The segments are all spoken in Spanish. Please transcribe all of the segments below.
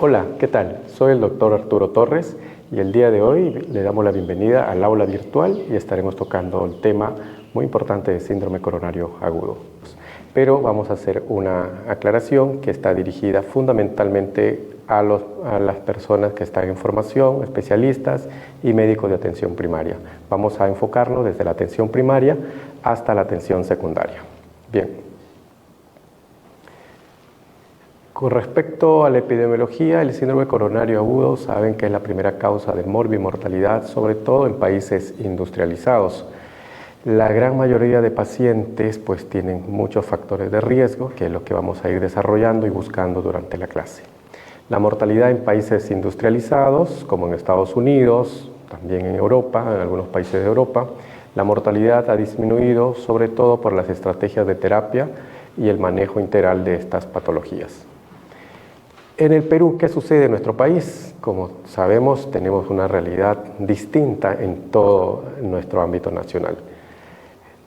Hola, ¿qué tal? Soy el doctor Arturo Torres y el día de hoy le damos la bienvenida al aula virtual y estaremos tocando el tema muy importante de síndrome coronario agudo. Pero vamos a hacer una aclaración que está dirigida fundamentalmente a las personas que están en formación, especialistas y médicos de atención primaria. Vamos a enfocarnos desde la atención primaria hasta la atención secundaria. Bien. Con respecto a la epidemiología, el síndrome coronario agudo saben que es la primera causa de morbimortalidad, sobre todo en países industrializados. La gran mayoría de pacientes pues tienen muchos factores de riesgo, que es lo que vamos a ir desarrollando y buscando durante la clase. La mortalidad en países industrializados, como en Estados Unidos, también en Europa, en algunos países de Europa, la mortalidad ha disminuido sobre todo por las estrategias de terapia y el manejo integral de estas patologías. En el Perú, ¿qué sucede en nuestro país? Como sabemos, tenemos una realidad distinta en todo nuestro ámbito nacional.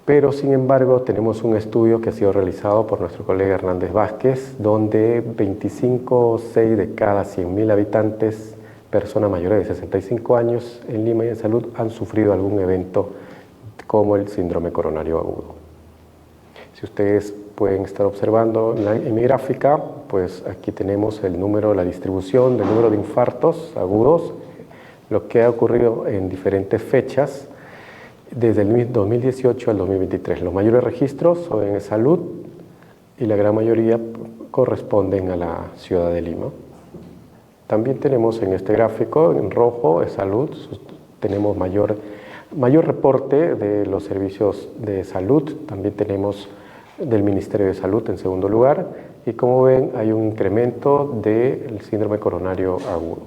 Pero, sin embargo, tenemos un estudio que ha sido realizado por nuestro colega Hernández Vázquez, donde 25,6 de cada 100.000 habitantes, personas mayores de 65 años en Lima y en Salud, han sufrido algún evento como el síndrome coronario agudo. Si ustedes pueden estar observando en mi gráfica, pues aquí tenemos el número, la distribución del número de infartos agudos, lo que ha ocurrido en diferentes fechas desde el 2018 al 2023. Los mayores registros son en salud y la gran mayoría corresponden a la ciudad de Lima. También tenemos en este gráfico, en rojo, es salud, tenemos mayor reporte de los servicios de salud, también tenemos del Ministerio de Salud en segundo lugar, y como ven hay un incremento del síndrome coronario agudo.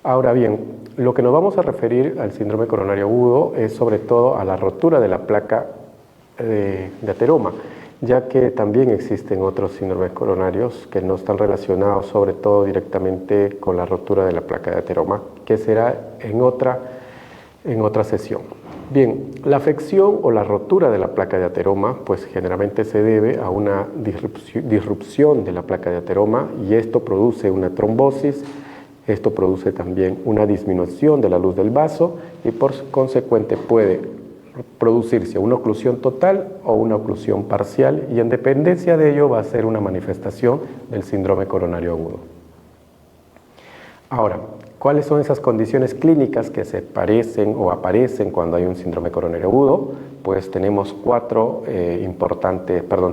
Ahora bien, lo que nos vamos a referir al síndrome coronario agudo es sobre todo a la rotura de la placa de ateroma, ya que también existen otros síndromes coronarios que no están relacionados sobre todo directamente con la rotura de la placa de ateroma, que será en otra sesión. Bien, la afección o la rotura de la placa de ateroma pues generalmente se debe a una disrupción de la placa de ateroma y esto produce una trombosis, esto produce también una disminución de la luz del vaso y por consecuente puede producirse una oclusión total o una oclusión parcial y en dependencia de ello va a ser una manifestación del síndrome coronario agudo. Ahora, ¿cuáles son esas condiciones clínicas que se parecen o aparecen cuando hay un síndrome coronario agudo? Pues tenemos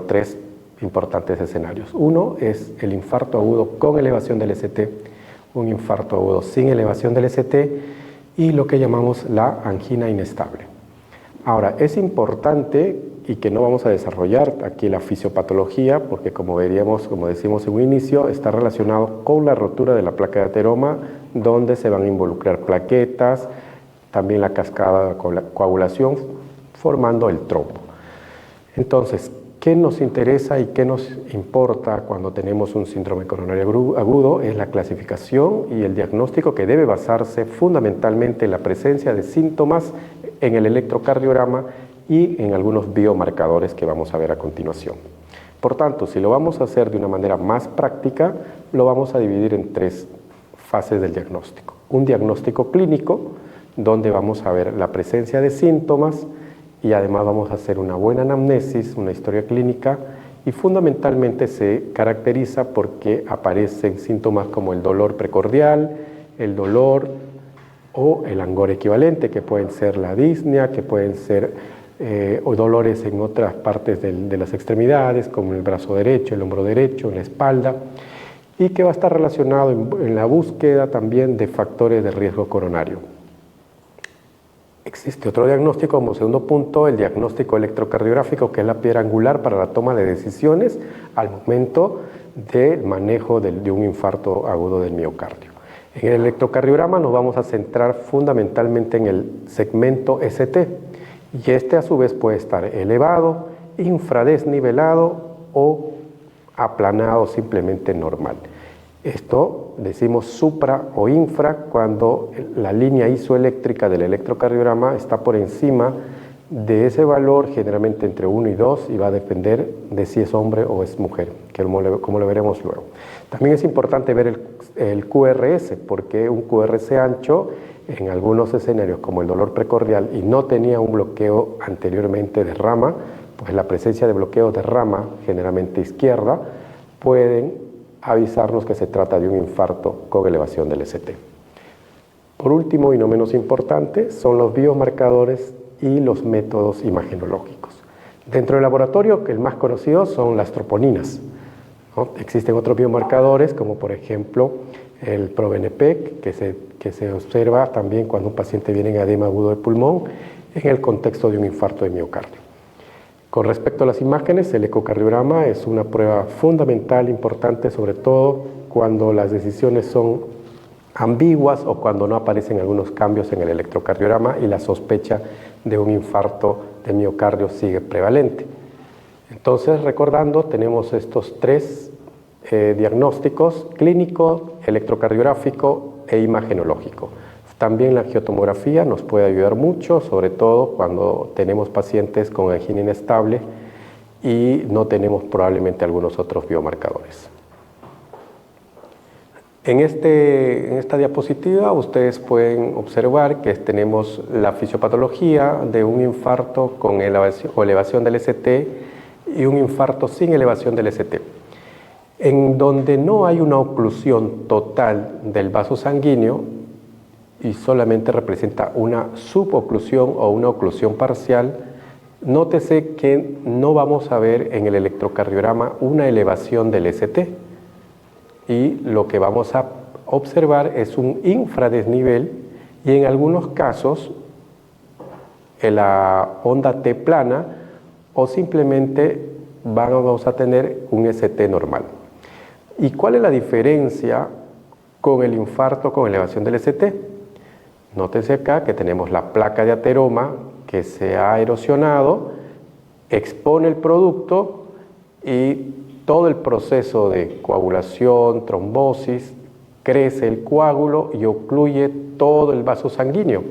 tres importantes escenarios. Uno es el infarto agudo con elevación del ST, un infarto agudo sin elevación del ST y lo que llamamos la angina inestable. Ahora, es importante y que no vamos a desarrollar aquí la fisiopatología porque como veríamos, como decimos en un inicio, está relacionado con la rotura de la placa de ateroma donde se van a involucrar plaquetas, también la cascada de coagulación formando el trombo. Entonces, ¿qué nos interesa y qué nos importa cuando tenemos un síndrome coronario agudo? Es la clasificación y el diagnóstico que debe basarse fundamentalmente en la presencia de síntomas en el electrocardiograma y en algunos biomarcadores que vamos a ver a continuación. Por tanto, si lo vamos a hacer de una manera más práctica, lo vamos a dividir en tres fases del diagnóstico. Un diagnóstico clínico, donde vamos a ver la presencia de síntomas y además vamos a hacer una buena anamnesis, una historia clínica y fundamentalmente se caracteriza porque aparecen síntomas como el dolor precordial, el dolor o el angor equivalente, que pueden ser la disnea, que pueden ser o dolores en otras partes de las extremidades, como el brazo derecho, el hombro derecho, en la espalda, y que va a estar relacionado en la búsqueda también de factores de riesgo coronario. Existe otro diagnóstico como segundo punto, el diagnóstico electrocardiográfico, que es la piedra angular para la toma de decisiones al momento del manejo de un infarto agudo del miocardio. En el electrocardiograma nos vamos a centrar fundamentalmente en el segmento ST, y este a su vez puede estar elevado, infradesnivelado o aplanado, simplemente normal. Esto decimos supra o infra cuando la línea isoeléctrica del electrocardiograma está por encima De ese valor, generalmente entre 1 y 2, y va a depender de si es hombre o es mujer, que como lo veremos luego. También es importante ver el QRS, porque un QRS ancho, en algunos escenarios como el dolor precordial, y no tenía un bloqueo anteriormente de rama, pues la presencia de bloqueos de rama, generalmente izquierda, pueden avisarnos que se trata de un infarto con elevación del ST. Por último, y no menos importante, son los biomarcadores y los métodos imagenológicos. Dentro del laboratorio, el más conocido son las troponinas, ¿no? Existen otros biomarcadores, como por ejemplo el ProBNP, que se observa también cuando un paciente viene en edema agudo de pulmón en el contexto de un infarto de miocardio. Con respecto a las imágenes, el ecocardiograma es una prueba fundamental, importante, sobre todo cuando las decisiones son ambiguas o cuando no aparecen algunos cambios en el electrocardiograma y la sospecha de un infarto de miocardio sigue prevalente. Entonces, recordando, tenemos estos tres diagnósticos: clínico, electrocardiográfico e imagenológico. También la angiotomografía nos puede ayudar mucho, sobre todo cuando tenemos pacientes con angina inestable y no tenemos probablemente algunos otros biomarcadores. En esta diapositiva ustedes pueden observar que tenemos la fisiopatología de un infarto con elevación del ST y un infarto sin elevación del ST. En donde no hay una oclusión total del vaso sanguíneo y solamente representa una suboclusión o una oclusión parcial, nótese que no vamos a ver en el electrocardiograma una elevación del ST. Y lo que vamos a observar es un infradesnivel y en algunos casos en la onda T plana, o simplemente vamos a tener un ST normal. ¿Y cuál es la diferencia con el infarto con elevación del ST? Nótense acá que tenemos la placa de ateroma que se ha erosionado, expone el producto y todo el proceso de coagulación, trombosis, crece el coágulo y ocluye todo el vaso sanguíneo.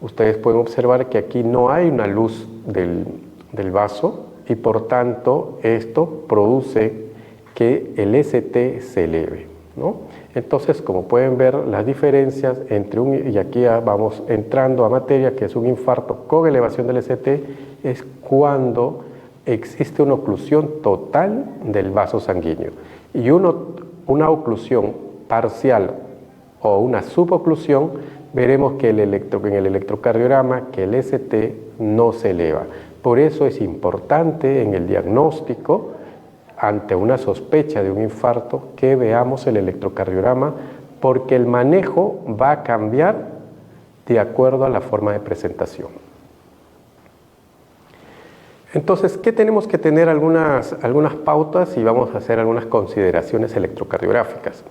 Ustedes pueden observar que aquí no hay una luz del vaso y por tanto esto produce que el ST se eleve, ¿no? Entonces, como pueden ver, las diferencias entre y aquí ya vamos entrando a materia, que es un infarto con elevación del ST, es cuando existe una oclusión total del vaso sanguíneo y una oclusión parcial o una suboclusión, veremos que en el electrocardiograma que el ST no se eleva. Por eso es importante en el diagnóstico, ante una sospecha de un infarto, que veamos el electrocardiograma, porque el manejo va a cambiar de acuerdo a la forma de presentación. Entonces, ¿qué tenemos que tener? Algunas pautas y vamos a hacer algunas consideraciones electrocardiográficas.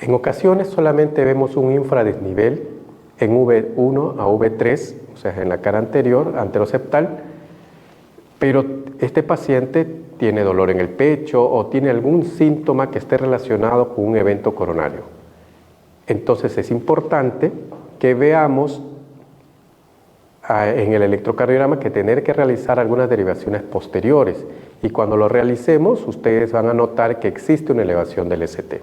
En ocasiones solamente vemos un infradesnivel en V1 a V3, o sea, en la cara anterior, anteroseptal, pero este paciente tiene dolor en el pecho o tiene algún síntoma que esté relacionado con un evento coronario. Entonces es importante que veamos en el electrocardiograma que tener que realizar algunas derivaciones posteriores, y cuando lo realicemos ustedes van a notar que existe una elevación del ST.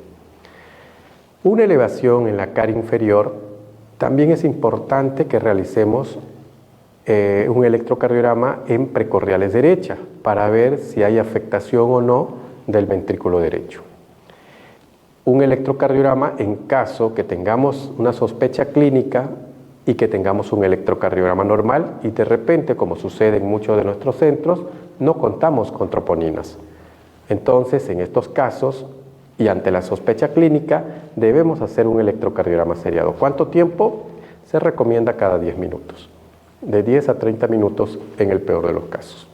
Una elevación en la cara inferior, también es importante que realicemos un electrocardiograma en precordiales derecha para ver si hay afectación o no del ventrículo derecho. Un electrocardiograma en caso que tengamos una sospecha clínica y que tengamos un electrocardiograma normal y de repente, como sucede en muchos de nuestros centros, no contamos con troponinas. Entonces, en estos casos y ante la sospecha clínica, debemos hacer un electrocardiograma seriado. ¿Cuánto tiempo? Se recomienda cada 10 minutos. De 10 a 30 minutos en el peor de los casos.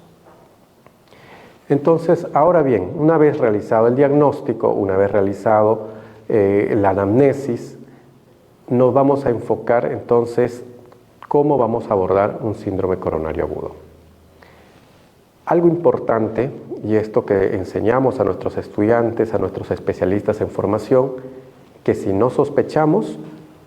Entonces, ahora bien, una vez realizado el diagnóstico, una vez realizado la anamnesis, nos vamos a enfocar entonces cómo vamos a abordar un síndrome coronario agudo. Algo importante, y esto que enseñamos a nuestros estudiantes, a nuestros especialistas en formación, que si no sospechamos,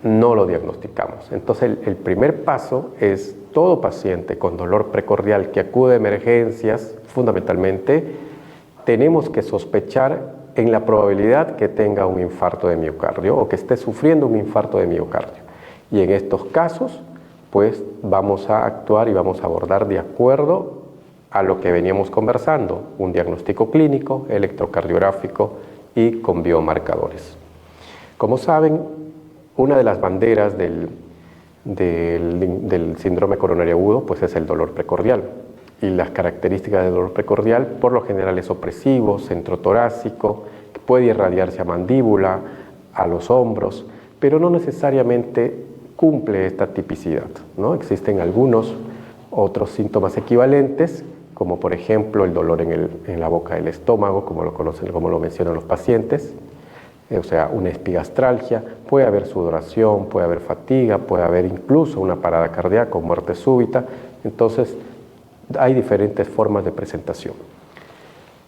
no lo diagnosticamos. Entonces el primer paso es todo paciente con dolor precordial que acude a emergencias, fundamentalmente, tenemos que sospechar en la probabilidad que tenga un infarto de miocardio o que esté sufriendo un infarto de miocardio. Y en estos casos, pues vamos a actuar y vamos a abordar de acuerdo a lo que veníamos conversando, un diagnóstico clínico, electrocardiográfico y con biomarcadores. Como saben, una de las banderas del síndrome coronario agudo pues es el dolor precordial. Y las características del dolor precordial por lo general es opresivo, centro torácico, que puede irradiarse a mandíbula, a los hombros, pero no necesariamente cumple esta tipicidad, ¿no? Existen algunos otros síntomas equivalentes, como por ejemplo el dolor en la boca del estómago, como lo mencionan los pacientes, o sea, una epigastralgia, puede haber sudoración, puede haber fatiga, puede haber incluso una parada cardíaca o muerte súbita. Entonces, hay diferentes formas de presentación.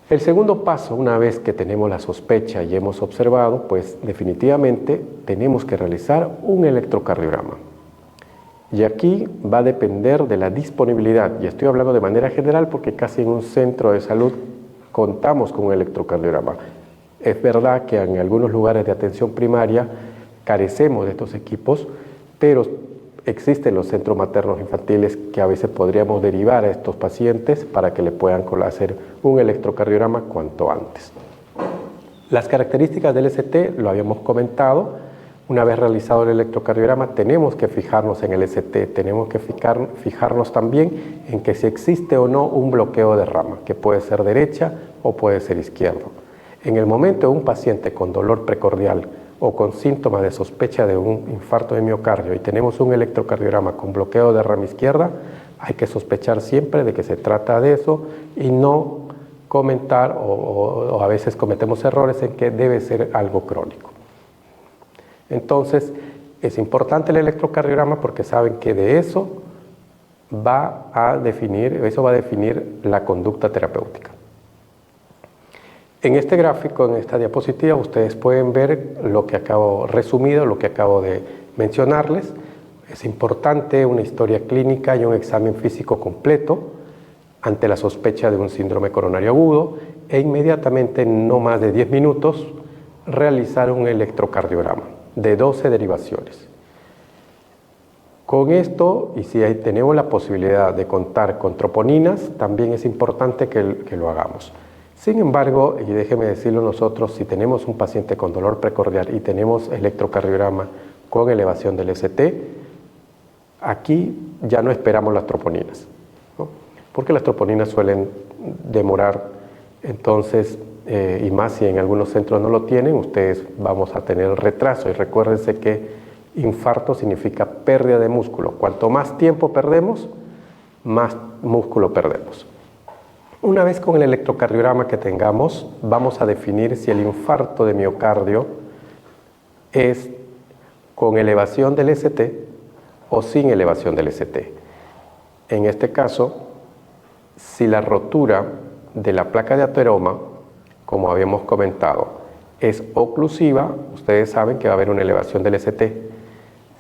El segundo paso, una vez que tenemos la sospecha y hemos observado, pues definitivamente tenemos que realizar un electrocardiograma. Y aquí va a depender de la disponibilidad, y estoy hablando de manera general porque casi en un centro de salud contamos con un electrocardiograma. Es verdad que en algunos lugares de atención primaria carecemos de estos equipos, pero existen los centros maternos infantiles que a veces podríamos derivar a estos pacientes para que le puedan hacer un electrocardiograma cuanto antes. Las características del ST lo habíamos comentado. Una vez realizado el electrocardiograma tenemos que fijarnos en el ST, tenemos que fijarnos también en que si existe o no un bloqueo de rama, que puede ser derecha o puede ser izquierdo. En el momento de un paciente con dolor precordial o con síntomas de sospecha de un infarto de miocardio y tenemos un electrocardiograma con bloqueo de rama izquierda, hay que sospechar siempre de que se trata de eso y no comentar o a veces cometemos errores en que debe ser algo crónico. Entonces, es importante el electrocardiograma porque saben que de eso va a definir la conducta terapéutica. En este gráfico, en esta diapositiva, ustedes pueden ver lo que acabo de mencionarles. Es importante una historia clínica y un examen físico completo ante la sospecha de un síndrome coronario agudo e inmediatamente, en no más de 10 minutos, realizar un electrocardiograma de 12 derivaciones. Con esto, y si tenemos la posibilidad de contar con troponinas, también es importante que lo hagamos. Sin embargo, y déjeme decirlo nosotros, si tenemos un paciente con dolor precordial y tenemos electrocardiograma con elevación del ST, aquí ya no esperamos las troponinas, ¿no? Porque las troponinas suelen demorar, entonces, y más si en algunos centros no lo tienen, ustedes vamos a tener retraso. Y recuérdense que infarto significa pérdida de músculo. Cuanto más tiempo perdemos, más músculo perdemos. Una vez con el electrocardiograma que tengamos, vamos a definir si el infarto de miocardio es con elevación del ST o sin elevación del ST. En este caso, si la rotura de la placa de ateroma, como habíamos comentado, es oclusiva, ustedes saben que va a haber una elevación del ST.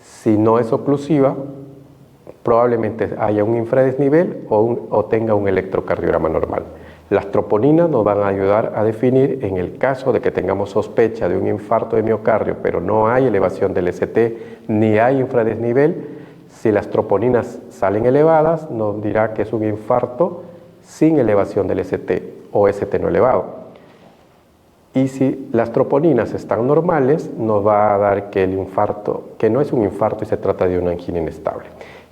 Si no es oclusiva, probablemente haya un infradesnivel o tenga un electrocardiograma normal. Las troponinas nos van a ayudar a definir, en el caso de que tengamos sospecha de un infarto de miocardio, pero no hay elevación del ST ni hay infradesnivel, si las troponinas salen elevadas, nos dirá que es un infarto sin elevación del ST o ST no elevado. Y si las troponinas están normales, nos va a dar que el infarto, que no es un infarto y se trata de una angina inestable.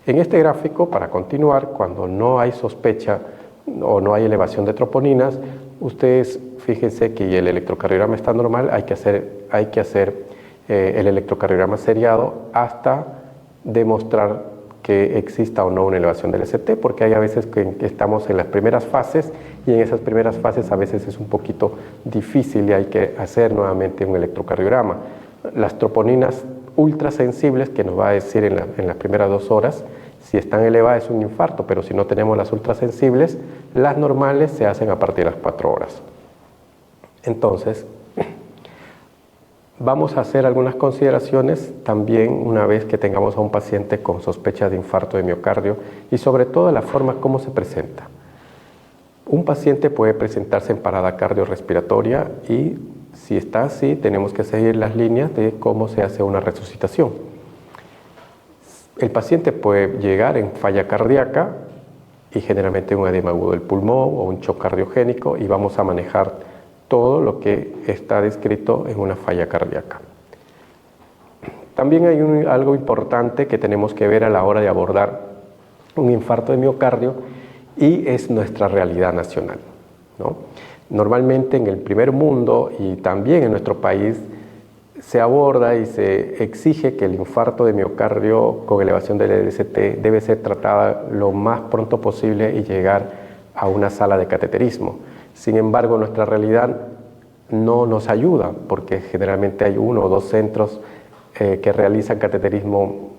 En este gráfico, para continuar, cuando no hay sospecha o no hay elevación de troponinas, ustedes fíjense que el electrocardiograma está normal, hay que hacer el electrocardiograma seriado hasta demostrar que exista o no una elevación del ST, porque hay a veces que estamos en las primeras fases y en esas primeras fases a veces es un poquito difícil y hay que hacer nuevamente un electrocardiograma. Las troponinas ultrasensibles, que nos va a decir en las primeras 2 horas, si están elevadas es un infarto, pero si no tenemos las ultrasensibles, las normales se hacen a partir de las 4 horas. Entonces, Vamos a hacer algunas consideraciones también una vez que tengamos a un paciente con sospecha de infarto de miocardio y sobre todo la forma como se presenta. Un paciente puede presentarse en parada cardiorrespiratoria y si está así tenemos que seguir las líneas de cómo se hace una resucitación. El paciente puede llegar en falla cardíaca y generalmente un edema agudo del pulmón o un shock cardiogénico y vamos a manejar todo lo que está descrito en una falla cardíaca. También hay algo importante que tenemos que ver a la hora de abordar un infarto de miocardio y es nuestra realidad nacional, ¿no? Normalmente en el primer mundo y también en nuestro país se aborda y se exige que el infarto de miocardio con elevación del LST debe ser tratada lo más pronto posible y llegar a una sala de cateterismo. Sin embargo, nuestra realidad no nos ayuda porque generalmente hay 1 o 2 centros que realizan cateterismo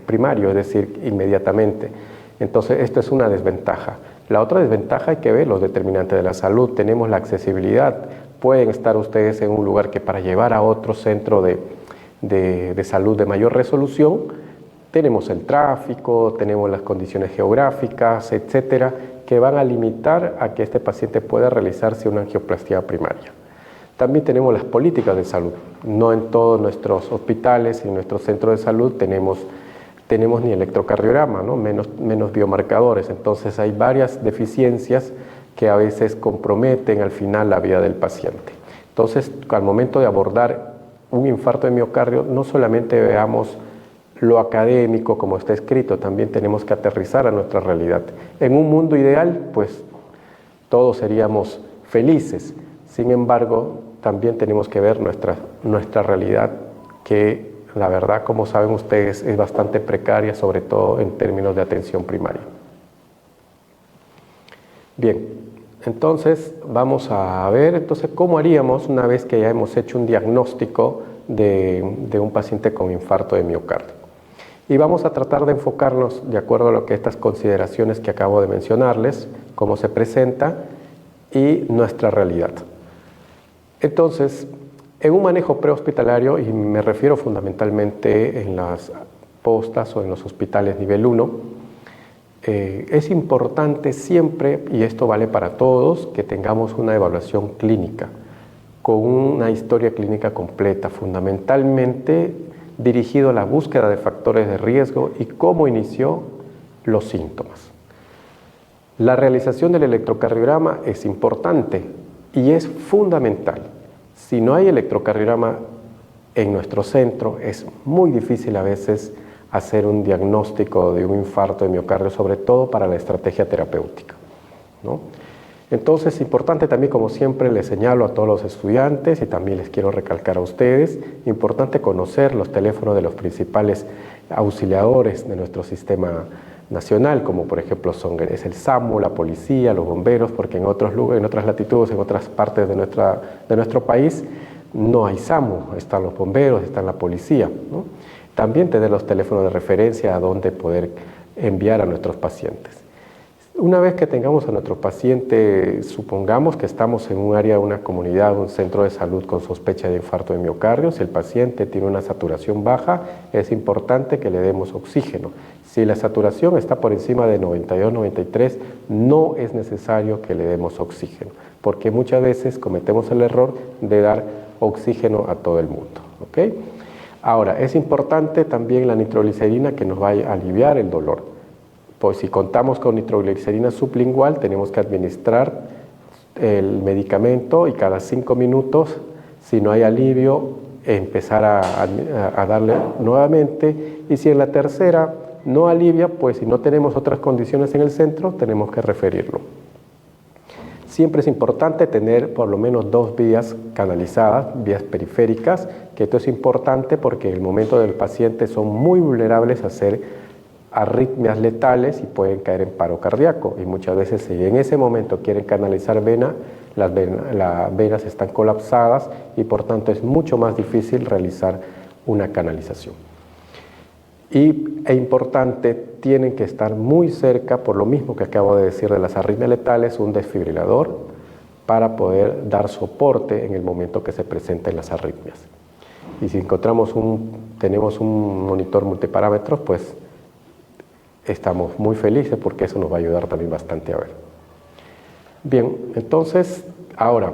primario, es decir, inmediatamente. Entonces, esto es una desventaja. La otra desventaja hay que ver los determinantes de la salud. Tenemos la accesibilidad. Pueden estar ustedes en un lugar que para llevar a otro centro de salud de mayor resolución, tenemos el tráfico, tenemos las condiciones geográficas, etcétera, que van a limitar a que este paciente pueda realizarse una angioplastia primaria. También tenemos las políticas de salud. No en todos nuestros hospitales y en nuestros centros de salud tenemos ni electrocardiograma, ¿no? menos biomarcadores. Entonces hay varias deficiencias que a veces comprometen al final la vida del paciente. Entonces, al momento de abordar un infarto de miocardio, no solamente veamos lo académico como está escrito, también tenemos que aterrizar a nuestra realidad. En un mundo ideal, pues todos seríamos felices. Sin embargo, también tenemos que ver nuestra realidad, que la verdad, como saben ustedes, es bastante precaria, sobre todo en términos de atención primaria. Bien, entonces vamos a ver cómo haríamos una vez que ya hemos hecho un diagnóstico de un paciente con infarto de miocardio. Y vamos a tratar de enfocarnos de acuerdo a lo que estas consideraciones que acabo de mencionarles, cómo se presenta y nuestra realidad. Entonces, en un manejo prehospitalario, y me refiero fundamentalmente en las postas o en los hospitales nivel 1, es importante siempre, y esto vale para todos, que tengamos una evaluación clínica, con una historia clínica completa, fundamentalmente dirigido a la búsqueda de factores de riesgo y cómo inició los síntomas. La realización del electrocardiograma es importante y es fundamental. Si no hay electrocardiograma en nuestro centro, es muy difícil a veces hacer un diagnóstico de un infarto de miocardio, sobre todo para la estrategia terapéutica, ¿no? Entonces, es importante también, como siempre les señalo a todos los estudiantes y también les quiero recalcar a ustedes, importante conocer los teléfonos de los principales auxiliadores de nuestro sistema nacional, como por ejemplo es el SAMU, la policía, los bomberos, porque en otros lugares, en otras latitudes, en otras partes de nuestro país no hay SAMU, están los bomberos, está la policía, ¿no? También tener los teléfonos de referencia a donde poder enviar a nuestros pacientes. Una vez que tengamos a nuestro paciente, supongamos que estamos en un área, una comunidad, un centro de salud con sospecha de infarto de miocardio. Si el paciente tiene una saturación baja, es importante que le demos oxígeno. Si la saturación está por encima de 92-93, no es necesario que le demos oxígeno, porque muchas veces cometemos el error de dar oxígeno a todo el mundo, ¿ok? Ahora, es importante también la nitroglicerina, que nos va a aliviar el dolor. Pues si contamos con nitroglicerina sublingual, tenemos que administrar el medicamento y cada 5 minutos, si no hay alivio, empezar a darle nuevamente. Y si en la tercera no alivia, pues si no tenemos otras condiciones en el centro, tenemos que referirlo. Siempre es importante tener por lo menos 2 vías canalizadas, vías periféricas, que esto es importante porque en el momento del paciente son muy vulnerables a hacer arritmias letales y pueden caer en paro cardíaco, y muchas veces si en ese momento quieren canalizar vena, las venas están colapsadas y por tanto es mucho más difícil realizar una canalización. Es importante, tienen que estar muy cerca, por lo mismo que acabo de decir de las arritmias letales, un desfibrilador para poder dar soporte en el momento que se presenten las arritmias. Y si tenemos un monitor multiparámetros, pues estamos muy felices porque eso nos va a ayudar también bastante a ver. Bien, entonces, ahora,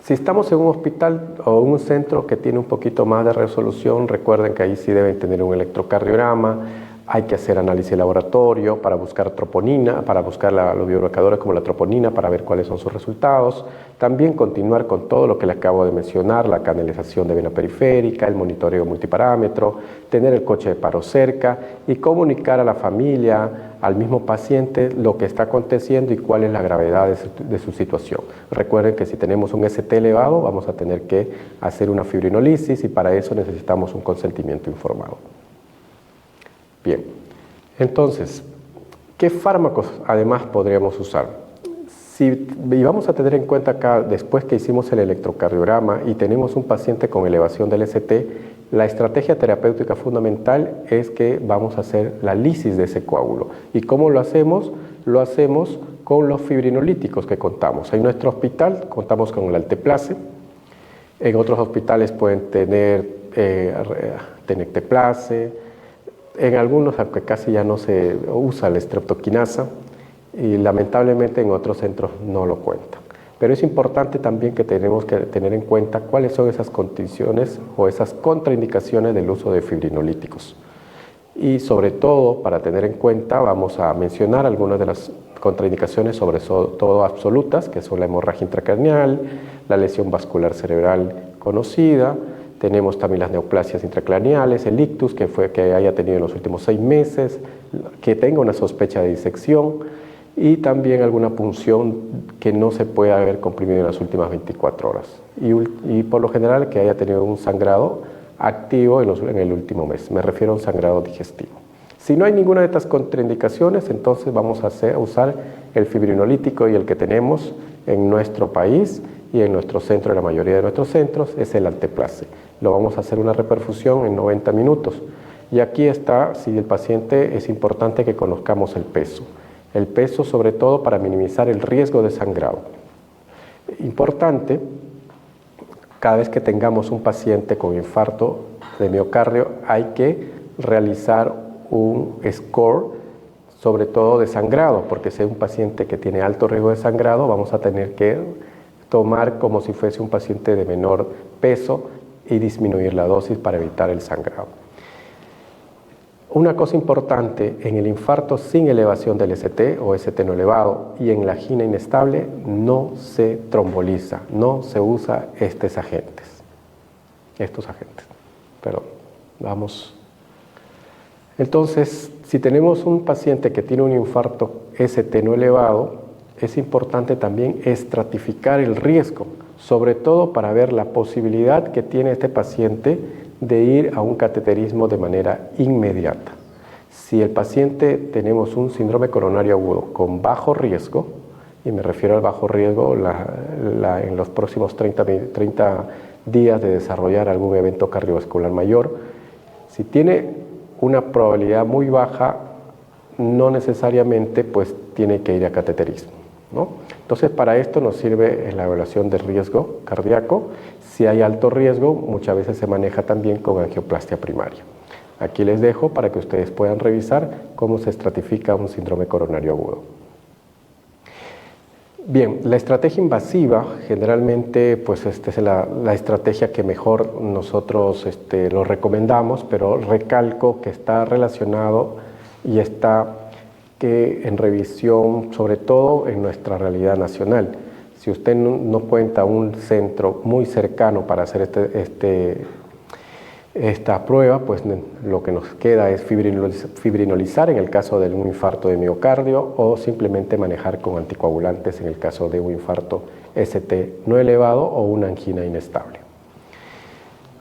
si estamos en un hospital o un centro que tiene un poquito más de resolución, recuerden que ahí sí deben tener un electrocardiograma, hay que hacer análisis de laboratorio para buscar troponina, para buscar los biomarcadores como la troponina para ver cuáles son sus resultados. También continuar con todo lo que les acabo de mencionar, la canalización de vena periférica, el monitoreo multiparámetro, tener el coche de paro cerca y comunicar a la familia, al mismo paciente, lo que está aconteciendo y cuál es la gravedad de su situación. Recuerden que si tenemos un ST elevado, vamos a tener que hacer una fibrinolisis y para eso necesitamos un consentimiento informado. Bien, entonces, ¿qué fármacos además podríamos usar? Y vamos a tener en cuenta acá, después que hicimos el electrocardiograma y tenemos un paciente con elevación del ST, la estrategia terapéutica fundamental es que vamos a hacer la lisis de ese coágulo. ¿Y cómo lo hacemos? Lo hacemos con los fibrinolíticos que contamos. En nuestro hospital contamos con el alteplase, en otros hospitales pueden tener tenecteplase, en algunos, aunque casi ya no se usa la streptoquinasa, y lamentablemente en otros centros no lo cuentan. Pero es importante también que tenemos que tener en cuenta cuáles son esas condiciones o esas contraindicaciones del uso de fibrinolíticos. Y sobre todo, para tener en cuenta, vamos a mencionar algunas de las contraindicaciones, sobre todo absolutas, que son la hemorragia intracraneal, la lesión vascular cerebral conocida. Tenemos también las neoplasias intracraneales, el ictus que haya tenido en los últimos 6 meses, que tenga una sospecha de disección y también alguna punción que no se pueda haber comprimido en las últimas 24 horas. Y por lo general que haya tenido un sangrado activo en el último mes. Me refiero a un sangrado digestivo. Si no hay ninguna de estas contraindicaciones, entonces vamos a usar el fibrinolítico y el que tenemos en nuestro país y en nuestro centro, en la mayoría de nuestros centros, es el alteplase. Lo vamos a hacer una reperfusión en 90 minutos. Y aquí está, si el paciente, es importante que conozcamos el peso. El peso sobre todo para minimizar el riesgo de sangrado. Importante, cada vez que tengamos un paciente con infarto de miocardio, hay que realizar un score, sobre todo de sangrado, porque si es un paciente que tiene alto riesgo de sangrado, vamos a tener que tomar como si fuese un paciente de menor peso y disminuir la dosis para evitar el sangrado. Una cosa importante, en el infarto sin elevación del ST o ST no elevado y en la angina inestable no se tromboliza, no se usa estos agentes. Vamos. Entonces, si tenemos un paciente que tiene un infarto ST no elevado, es importante también estratificar el riesgo, sobre todo para ver la posibilidad que tiene este paciente de ir a un cateterismo de manera inmediata. Si el paciente tenemos un síndrome coronario agudo con bajo riesgo, y me refiero al bajo riesgo en los próximos 30 días de desarrollar algún evento cardiovascular mayor, si tiene una probabilidad muy baja, no necesariamente pues tiene que ir a cateterismo, ¿no? Entonces para esto nos sirve la evaluación de riesgo cardíaco. Si hay alto riesgo, muchas veces se maneja también con angioplastia primaria. Aquí les dejo para que ustedes puedan revisar cómo se estratifica un síndrome coronario agudo. Bien, la estrategia invasiva, generalmente pues esta es la estrategia que mejor nosotros lo recomendamos, pero recalco que está relacionado y está en revisión, sobre todo en nuestra realidad nacional. Si usted no cuenta un centro muy cercano para hacer esta prueba, pues lo que nos queda es fibrinolizar en el caso de un infarto de miocardio o simplemente manejar con anticoagulantes en el caso de un infarto ST no elevado o una angina inestable.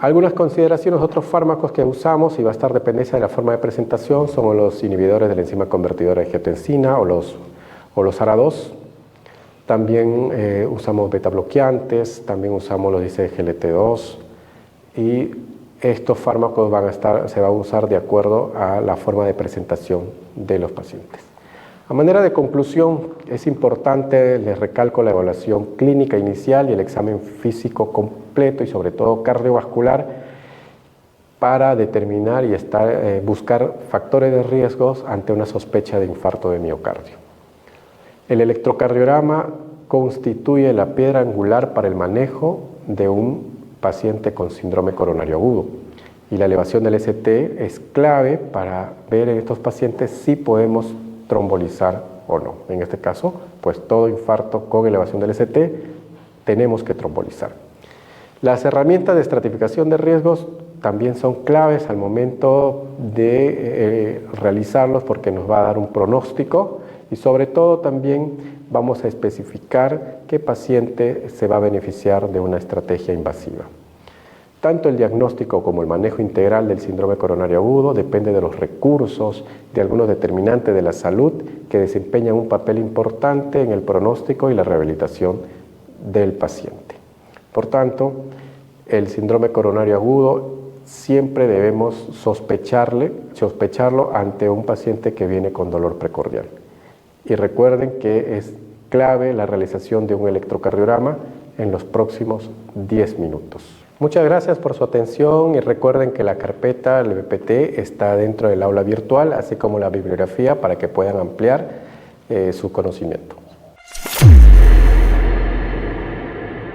Algunas consideraciones, otros fármacos que usamos, y va a estar dependencia de la forma de presentación, son los inhibidores de la enzima convertidora de angiotensina o los ARA2. También usamos beta bloqueantes, también usamos los ICGLT2 y estos fármacos se van a usar de acuerdo a la forma de presentación de los pacientes. A manera de conclusión, es importante, les recalco, la evaluación clínica inicial y el examen físico completo y sobre todo cardiovascular para determinar y buscar factores de riesgos ante una sospecha de infarto de miocardio. El electrocardiograma constituye la piedra angular para el manejo de un paciente con síndrome coronario agudo y la elevación del ST es clave para ver en estos pacientes si podemos trombolizar o no. En este caso, pues todo infarto con elevación del ST tenemos que trombolizar. Las herramientas de estratificación de riesgos también son claves al momento de realizarlos porque nos va a dar un pronóstico y sobre todo también vamos a especificar qué paciente se va a beneficiar de una estrategia invasiva. Tanto el diagnóstico como el manejo integral del síndrome coronario agudo depende de los recursos de algunos determinantes de la salud que desempeñan un papel importante en el pronóstico y la rehabilitación del paciente. Por tanto, el síndrome coronario agudo siempre debemos sospecharlo ante un paciente que viene con dolor precordial. Y recuerden que es clave la realización de un electrocardiograma en los próximos 10 minutos. Muchas gracias por su atención y recuerden que la carpeta del BPT está dentro del aula virtual, así como la bibliografía para que puedan ampliar su conocimiento.